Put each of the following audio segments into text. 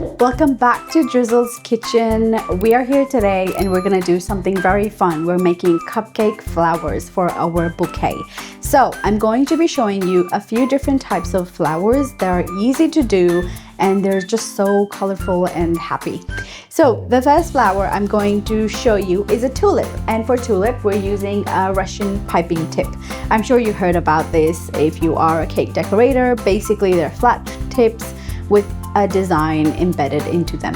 Welcome back to Drizzle's Kitchen. We are here today and we're gonna do something very fun. We're making cupcake flowers for our bouquet. So I'm going to be showing you a few different types of flowers that are easy to do and they're just so colorful and happy. So the first flower I'm going to show you is a tulip, and for tulip we're using a Russian piping tip. I'm sure you heard about this if you are a cake decorator. Basically they're flat tips with a design embedded into them.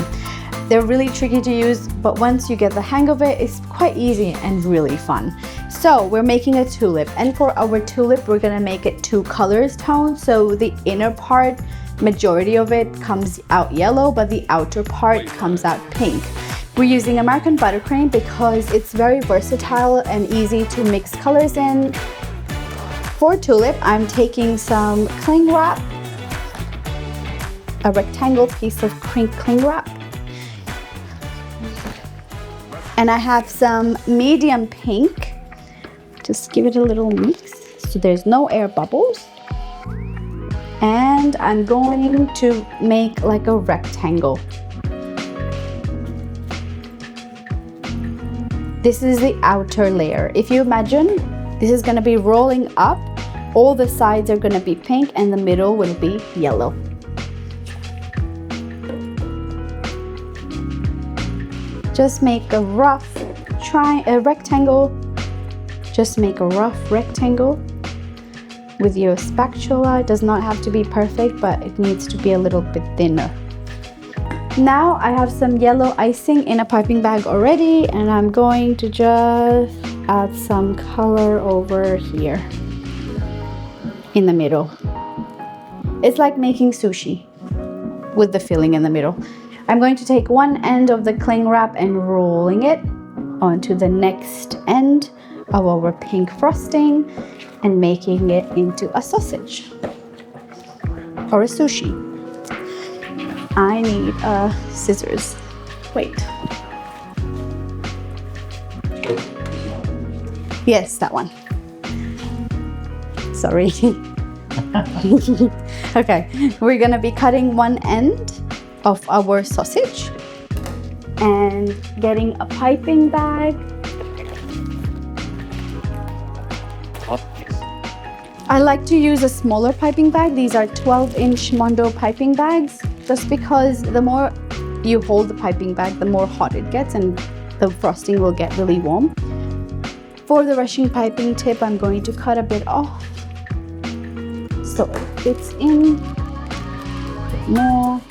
They're really tricky to use, but once you get the hang of it, it's quite easy and really fun. So we're making a tulip, and for our tulip we're gonna make it 2 colors tone. So the inner part, majority of it comes out yellow, but the outer part comes out pink. We're using American buttercream because it's very versatile and easy to mix colors in. For tulip, I'm taking some cling wrap, a rectangle piece of cling wrap, and I have some medium pink. Just give it a little mix so there's no air bubbles. And I'm going to make like a rectangle. This is the outer layer. If you imagine, this is gonna be rolling up. All the sides are gonna be pink and the middle will be yellow. Just make a rough rectangle. Just make a rough rectangle with your spatula. It does not have to be perfect, but it needs to be a little bit thinner. Now I have some yellow icing in a piping bag already, and I'm going to just add some color over here in the middle. It's like making sushi with the filling in the middle. I'm going to take one end of the cling wrap and rolling it onto the next end of our pink frosting and making it into a sausage or a sushi. I need scissors. Wait. Yes, that one. Sorry. Okay, we're gonna be cutting one end of our sausage and getting a piping bag. I like to use a smaller piping bag. These are 12-inch Mondo piping bags, just because the more you hold the piping bag, the more hot it gets and the frosting will get really warm. For the Russian piping tip, I'm going to cut a bit off so it fits in a bit more.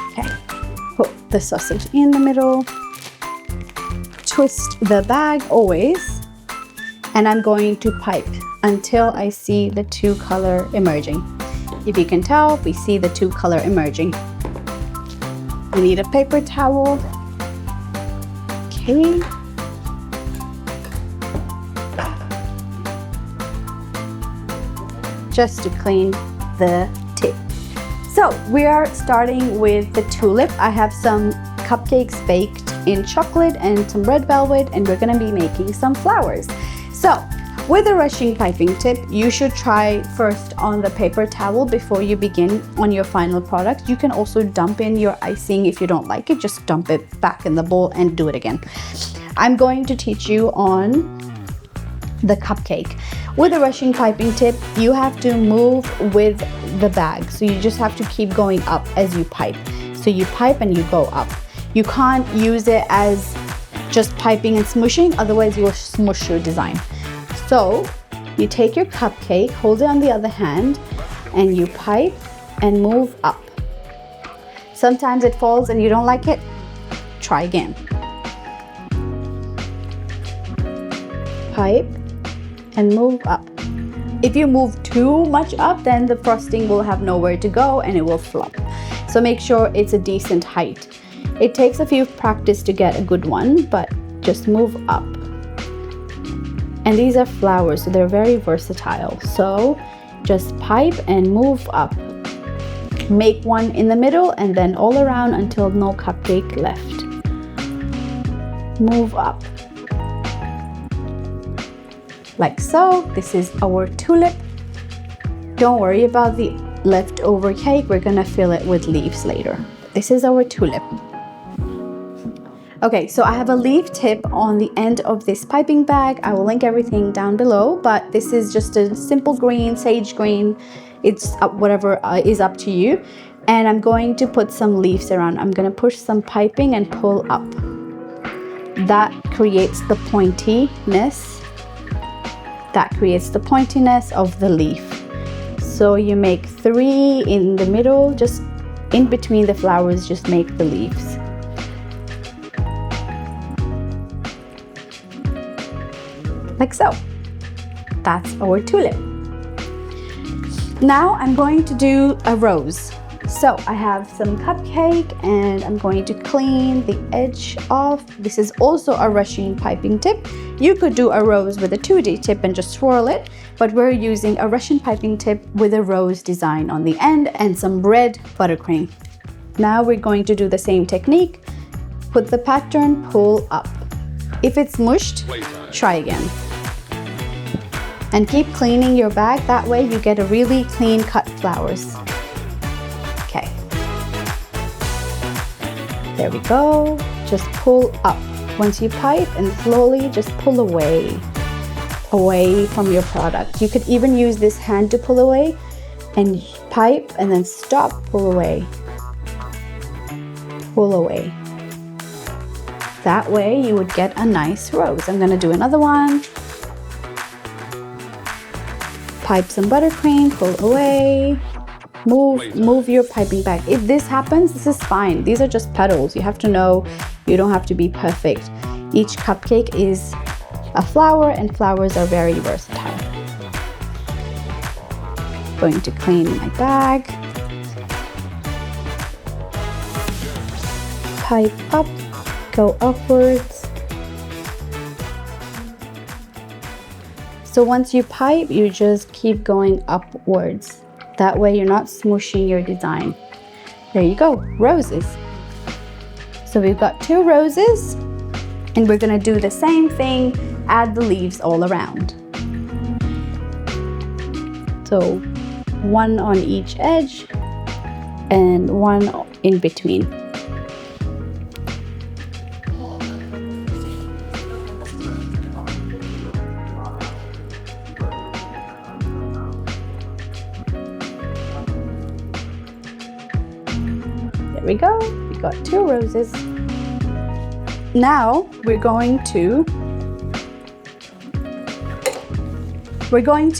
Okay, put the sausage in the middle. Twist the bag always, and I'm going to pipe until I see the 2 color emerging. If you can tell, we see the 2 color emerging. We need a paper towel. Okay. Just to clean the tip. So we are starting with the tulip. I have some cupcakes baked in chocolate and some red velvet, and we're gonna be making some flowers. So with the Russian piping tip, you should try first on the paper towel before you begin on your final product. You can also dump in your icing. If you don't like it, just dump it back in the bowl and do it again. I'm going to teach you on the cupcake. With the Russian piping tip, you have to move with the bag. So you just have to keep going up as you pipe. So you pipe and you go up. You can't use it as just piping and smushing, otherwise you will smush your design. So you take your cupcake, hold it on the other hand, and you pipe and move up. Sometimes it falls and you don't like it, try again. Pipe and move up. If you move too much up, then the frosting will have nowhere to go and it will flop. So make sure it's a decent height. It takes a few practice to get a good one, but just move up. And these are flowers, so they're very versatile. So just pipe and move up. Make one in the middle and then all around until no cupcake left. Move up. Like so. This is our tulip. Don't worry about the leftover cake. We're gonna fill it with leaves later. This is our tulip. Okay, so I have a leaf tip on the end of this piping bag. I will link everything down below, but this is just a simple green, sage green. It's whatever is up to you. And I'm going to put some leaves around. I'm gonna push some piping and pull up. That creates the pointiness. That creates the pointiness of the leaf. So you make 3 in the middle, just in between the flowers, just make the leaves. Like so. That's our tulip. Now I'm going to do a rose. So I have some cupcake and I'm going to clean the edge off. This is also a Russian piping tip. You could do a rose with a 2D tip and just swirl it, but we're using a Russian piping tip with a rose design on the end and some red buttercream. Now we're going to do the same technique. Put the pattern, pull up. If it's mushed, try again. And keep cleaning your bag, that way you get a really clean cut flowers. Okay. There we go. Just pull up. Once you pipe and slowly just pull away from your product. You could even use this hand to pull away and pipe and then stop, pull away. Pull away. That way you would get a nice rose. I'm gonna do another one. Pipe some buttercream, pull away. Move your piping bag. If this happens, this is fine. These are just petals. You have to know you don't have to be perfect. Each cupcake is a flower and flowers are very versatile. Going to clean my bag. Pipe up, go upwards. So once you pipe, you just keep going upwards. That way you're not smooshing your design. There you go, roses. So we've got 2 roses and we're gonna do the same thing, add the leaves all around. So 1 on each edge and 1 in between. There we go, we got 2 roses. Now we're going to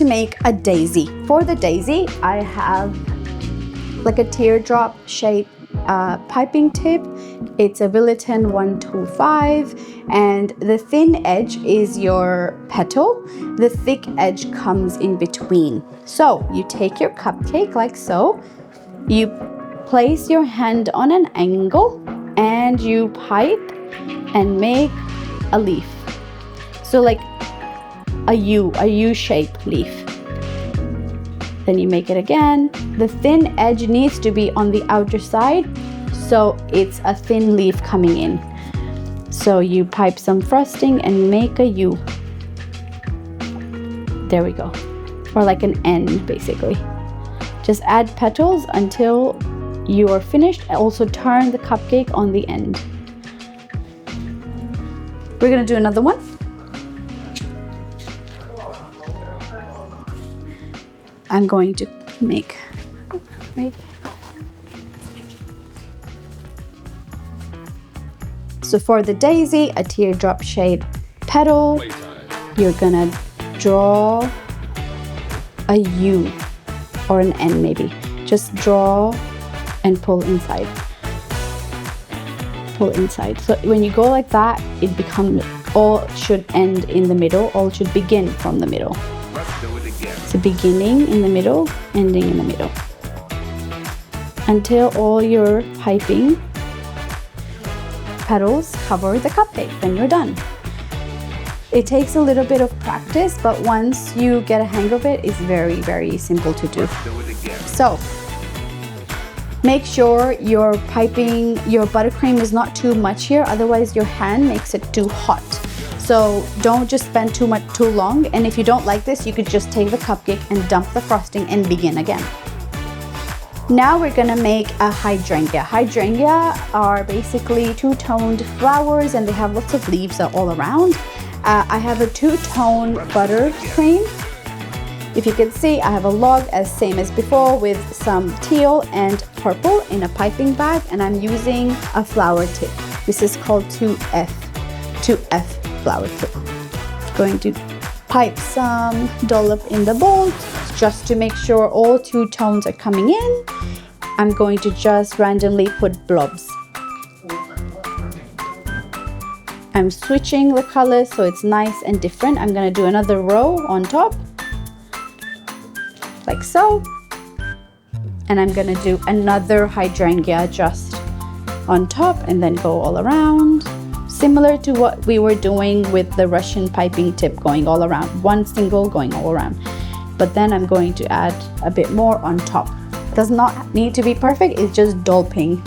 make a daisy. For the daisy, I have like a teardrop shaped piping tip. It's a Wilton 125 and the thin edge is your petal. The thick edge comes in between. So you take your cupcake like so, you place your hand on an angle and you pipe and make a leaf. So like a U-shaped leaf. Then you make it again. The thin edge needs to be on the outer side, so it's a thin leaf coming in. So you pipe some frosting and make a U. There we go. Or like an N basically. Just add petals until you are finished. Also turn the cupcake on the end. We're gonna do another one. I'm going to make, right? So for the daisy, a teardrop shaped petal, you're gonna draw a U or an N maybe. Just draw and pull inside. Pull inside. So when you go like that, it becomes, all should end in the middle, all should begin from the middle. So beginning in the middle, ending in the middle. Until all your piping petals cover the cupcake, then you're done. It takes a little bit of practice, but once you get a hang of it, it's very, very simple to do. So make sure your piping, your buttercream is not too much here, otherwise your hand makes it too hot. So don't just spend too long. And if you don't like this, you could just take the cupcake and dump the frosting and begin again. Now we're gonna make a hydrangea. Hydrangea are basically two-toned flowers and they have lots of leaves all around. I have a two-tone buttercream. If you can see, I have a log as same as before with some teal and purple in a piping bag, and I'm using a flower tip. This is called 2F flower tip. Going to pipe some dollop in the bowl just to make sure all two tones are coming in. I'm going to just randomly put blobs. I'm switching the colors so it's nice and different. I'm gonna do another row on top, like so. And I'm gonna do another hydrangea just on top and then go all around. Similar to what we were doing with the Russian piping tip, going all around. One single going all around. But then I'm going to add a bit more on top. Does not need to be perfect, it's just dolloping,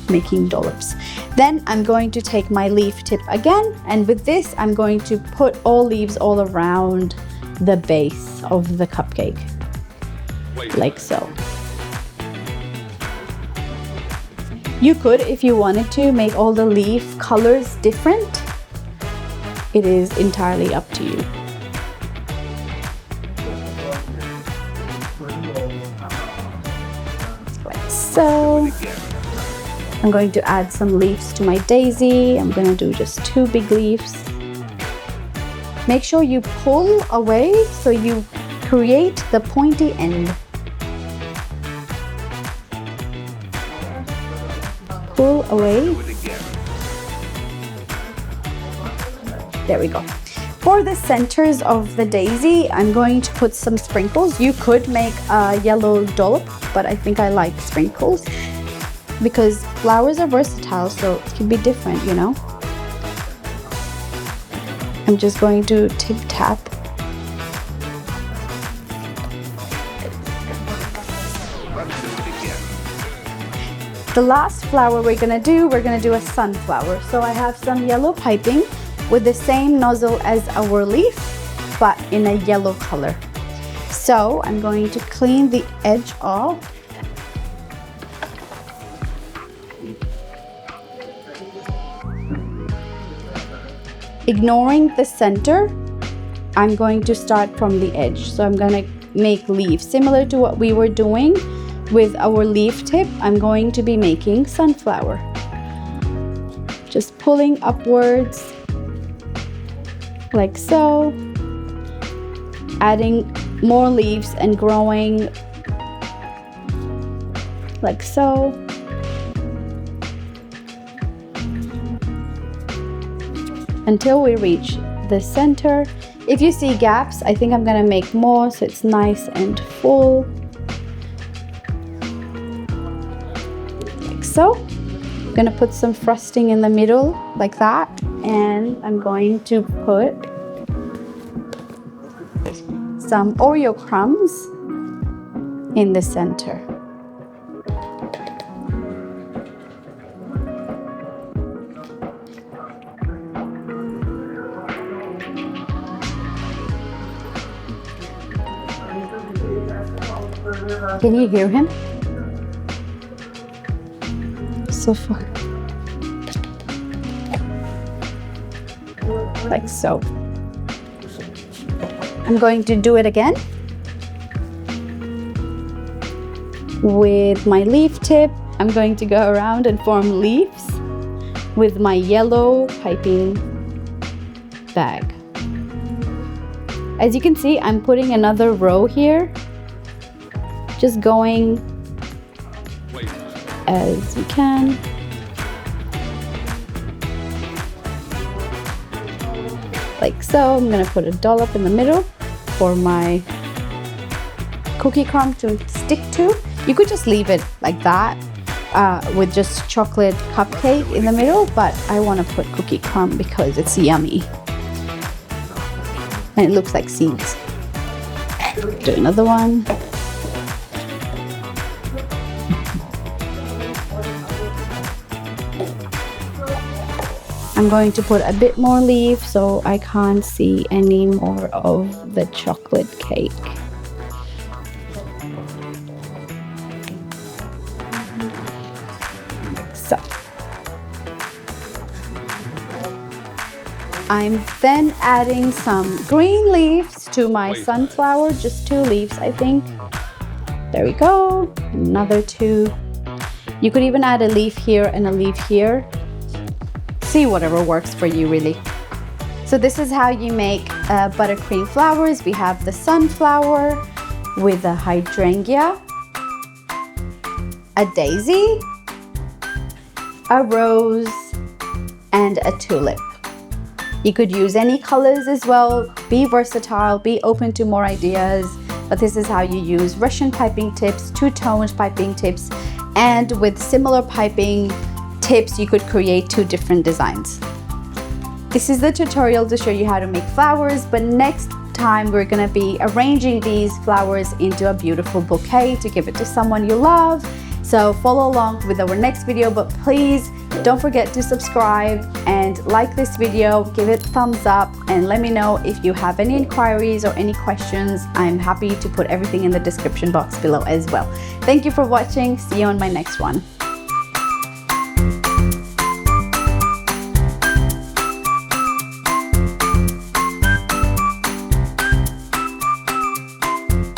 making dollops. Then I'm going to take my leaf tip again, and with this I'm going to put all leaves all around the base of the cupcake, like so. You could, if you wanted to, make all the leaf colors different. It is entirely up to you. Like so. I'm going to add some leaves to my daisy. I'm going to do just 2 big leaves. Make sure you pull away so you create the pointy end. Pull away. There we go. For the centers of the daisy, I'm going to put some sprinkles. You could make a yellow dollop, but I think I like sprinkles because flowers are versatile, so it can be different, you know. I'm just going to tip tap. The last flower we're gonna do a sunflower. So I have some yellow piping with the same nozzle as our leaf, but in a yellow color. So I'm going to clean the edge off. Ignoring the center, I'm going to start from the edge. So I'm gonna make leaves similar to what we were doing with our leaf tip. I'm going to be making sunflower. Just pulling upwards like so, adding more leaves and growing like so. Until we reach the center. If you see gaps, I think I'm gonna make more so it's nice and full. Like so. I'm gonna put some frosting in the middle like that, and I'm going to put some Oreo crumbs in the center. Can you hear him? So far. Like so. I'm going to do it again with my leaf tip. I'm going to go around and form leaves with my yellow piping bag. As you can see, I'm putting another row here, just going as you can. Like so. I'm gonna put a dollop in the middle for my cookie crumb to stick to. You could just leave it like that with just chocolate cupcake in the middle, but I want to put cookie crumb because it's yummy and it looks like seeds. Do another one. I'm going to put a bit more leaf so I can't see any more of the chocolate cake. So I'm then adding some green leaves to my sunflower, just 2 leaves, I think. There we go, another 2. You could even add a leaf here and a leaf here. See whatever works for you, really. So this is how you make buttercream flowers. We have the sunflower with a hydrangea, a daisy, a rose, and a tulip. You could use any colors as well. Be versatile, be open to more ideas. But this is how you use Russian piping tips, 2-toned piping tips, and with similar piping tips, you could create 2 different designs. This is the tutorial to show you how to make flowers, but next time we're gonna be arranging these flowers into a beautiful bouquet to give it to someone you love. So follow along with our next video, but please don't forget to subscribe and like this video, give it a thumbs up, and let me know if you have any inquiries or any questions. I'm happy to put everything in the description box below as well. Thank you for watching. See you on my next one.